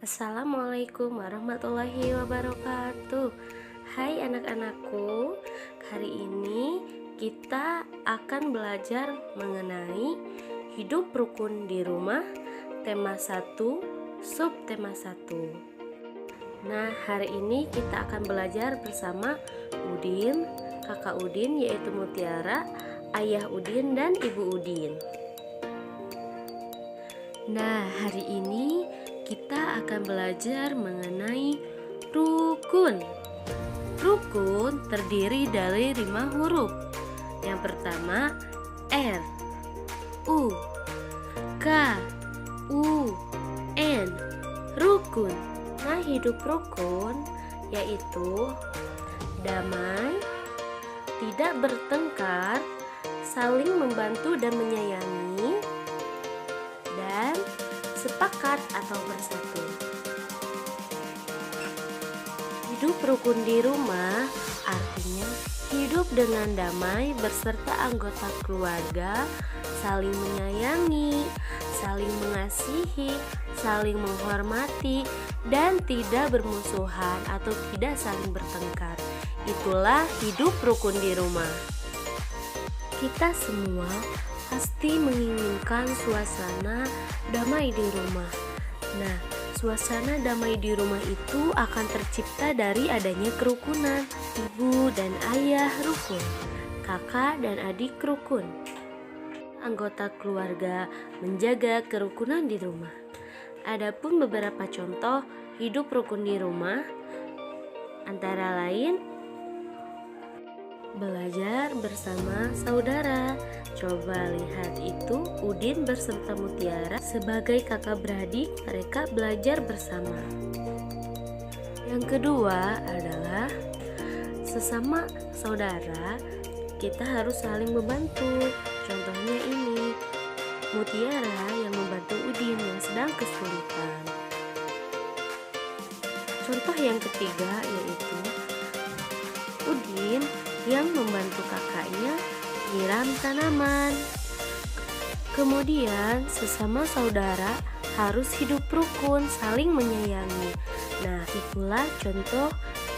Assalamualaikum warahmatullahi wabarakatuh. Hai anak-anakku, hari ini kita akan belajar mengenai hidup rukun di rumah, tema 1, subtema 1. Nah, hari ini kita akan belajar bersama Udin, kakak Udin yaitu Mutiara, ayah Udin dan ibu Udin. Nah, hari ini kita akan belajar mengenai rukun. Rukun terdiri dari 5 huruf. Yang pertama R, U, K, U, N. Rukun. Nah, hidup rukun yaitu damai, tidak bertengkar, saling membantu dan menyayangi, dan sepakat atau bersatu. Hidup rukun di rumah artinya hidup dengan damai beserta anggota keluarga, saling menyayangi, saling mengasihi, saling menghormati, dan tidak bermusuhan atau tidak saling bertengkar. Itulah hidup rukun di rumah. Kita semua pasti menginginkan suasana damai di rumah. Nah, suasana damai di rumah itu akan tercipta dari adanya kerukunan. Ibu dan ayah rukun, kakak dan adik rukun. Anggota keluarga menjaga kerukunan di rumah. Adapun beberapa contoh hidup rukun di rumah antara lain belajar bersama saudara. Coba lihat itu, Udin beserta Mutiara sebagai kakak beradik, mereka belajar bersama. Yang kedua adalah sesama saudara kita harus saling membantu. Contohnya ini, Mutiara yang membantu Udin yang sedang kesulitan. Contoh yang ketiga yaitu Udin yang membantu kakaknya nyiram tanaman. Kemudian sesama saudara harus hidup rukun, saling menyayangi. Nah, itulah contoh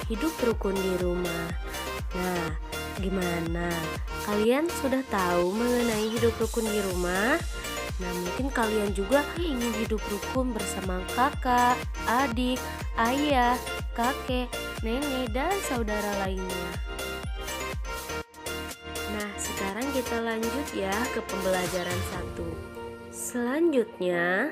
hidup rukun di rumah. Nah, gimana? Kalian sudah tahu mengenai hidup rukun di rumah? Nah, mungkin kalian juga ingin hidup rukun bersama kakak, adik, ayah, kakek, nenek, dan saudara lainnya. Nah, sekarang kita lanjut ya ke pembelajaran 1. Selanjutnya,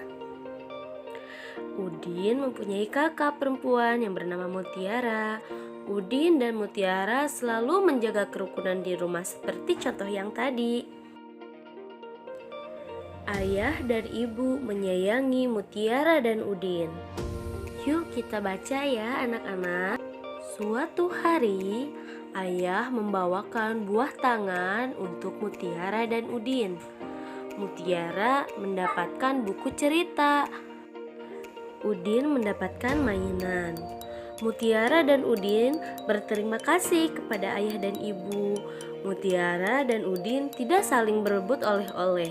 Udin mempunyai kakak perempuan yang bernama Mutiara. Udin dan Mutiara selalu menjaga kerukunan di rumah seperti contoh yang tadi. Ayah dan ibu menyayangi Mutiara dan Udin. Yuk kita baca ya anak-anak. Suatu hari, ayah membawakan buah tangan untuk Mutiara dan Udin. Mutiara mendapatkan buku cerita. Udin mendapatkan mainan. Mutiara dan Udin berterima kasih kepada ayah dan ibu. Mutiara dan Udin tidak saling berebut oleh-oleh.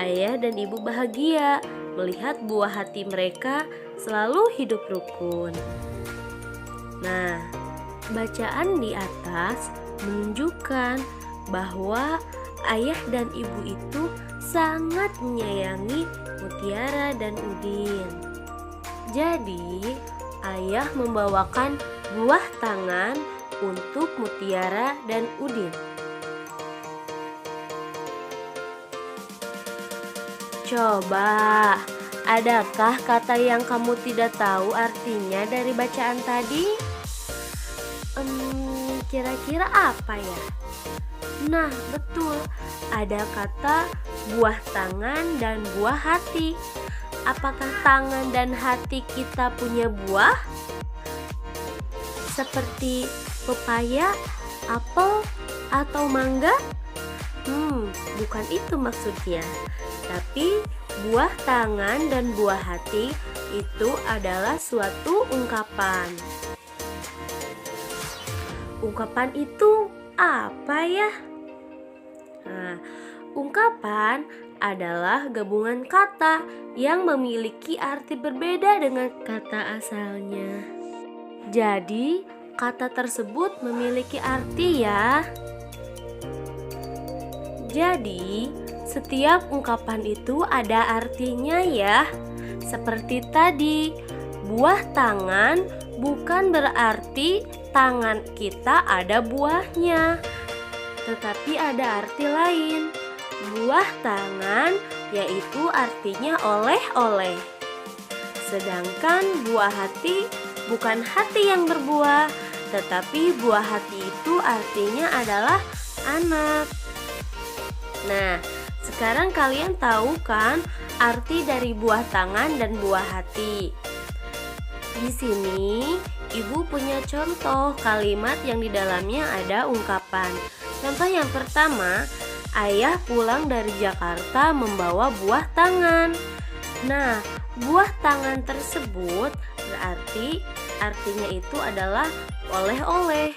Ayah dan ibu bahagia melihat buah hati mereka selalu hidup rukun. Nah, bacaan di atas menunjukkan bahwa ayah dan ibu itu sangat menyayangi Mutiara dan Udin. Jadi, ayah membawakan buah tangan untuk Mutiara dan Udin. Coba, adakah kata yang kamu tidak tahu artinya dari bacaan tadi? Kira-kira apa ya? Nah, betul. Ada kata buah tangan dan buah hati. Apakah tangan dan hati kita punya buah? Seperti pepaya, apel, atau mangga? Bukan itu maksudnya. Tapi buah tangan dan buah hati itu adalah suatu ungkapan. Ungkapan itu apa ya? Nah, ungkapan adalah gabungan kata yang memiliki arti berbeda dengan kata asalnya. Jadi, kata tersebut memiliki arti ya. Jadi, setiap ungkapan itu ada artinya ya. Seperti tadi, buah tangan bukan berarti tangan kita ada buahnya, tetapi ada arti lain. Buah tangan yaitu artinya oleh-oleh. Sedangkan buah hati bukan hati yang berbuah, tetapi buah hati itu artinya adalah anak. Nah, sekarang kalian tahu kan arti dari buah tangan dan buah hati? Di sini Ibu punya contoh kalimat yang di dalamnya ada ungkapan. Contoh yang pertama, ayah pulang dari Jakarta membawa buah tangan. Nah, buah tangan tersebut berarti artinya itu adalah oleh-oleh.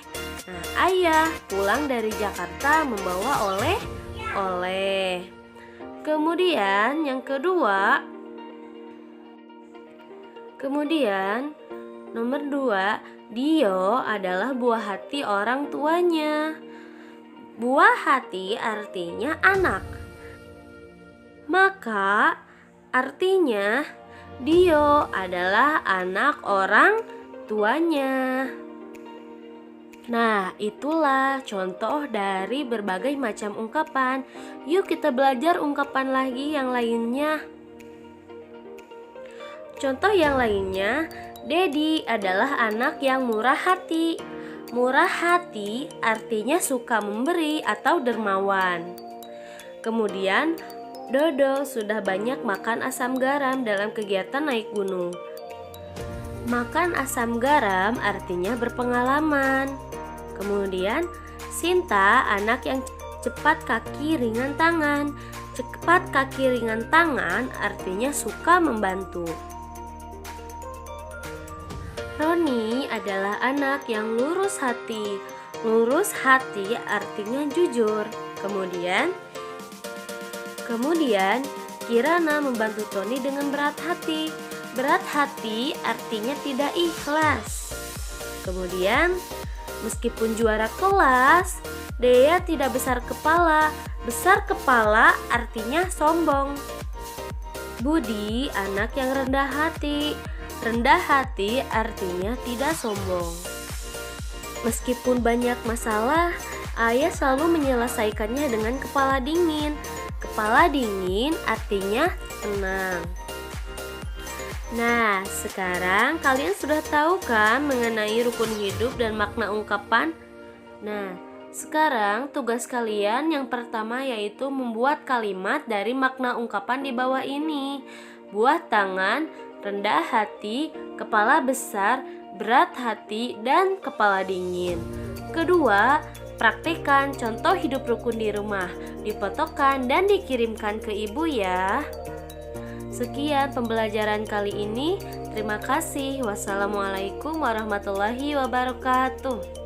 Nah, ayah pulang dari Jakarta membawa oleh-oleh. Kemudian yang kedua, nomor 2, Dio adalah buah hati orang tuanya. Buah hati artinya anak. Maka artinya Dio adalah anak orang tuanya. Nah, itulah contoh dari berbagai macam ungkapan. Yuk kita belajar ungkapan lagi yang lainnya. Contoh yang lainnya, Dedi adalah anak yang murah hati. Murah hati artinya suka memberi atau dermawan. Kemudian, Dodo sudah banyak makan asam garam dalam kegiatan naik gunung. Makan asam garam artinya berpengalaman. Kemudian, Sinta anak yang cepat kaki ringan tangan. Cepat kaki ringan tangan artinya suka membantu. Roni adalah anak yang lurus hati. Lurus hati artinya jujur. Kemudian Kirana membantu Tony dengan berat hati. Berat hati artinya tidak ikhlas. Kemudian, meskipun juara kelas, Dea tidak besar kepala. Besar kepala artinya sombong. Budi anak yang rendah hati. Rendah hati artinya tidak sombong. Meskipun banyak masalah, ayah selalu menyelesaikannya dengan kepala dingin. Kepala dingin artinya tenang. Nah, sekarang kalian sudah tahu kan mengenai rukun hidup dan makna ungkapan? Nah, sekarang tugas kalian yang pertama yaitu membuat kalimat dari makna ungkapan di bawah ini. Buah tangan, rendah hati, kepala besar, berat hati, dan kepala dingin. Kedua, praktekkan contoh hidup rukun di rumah, difotokan dan dikirimkan ke ibu ya. Sekian pembelajaran kali ini. Terima kasih. Wassalamualaikum warahmatullahi wabarakatuh.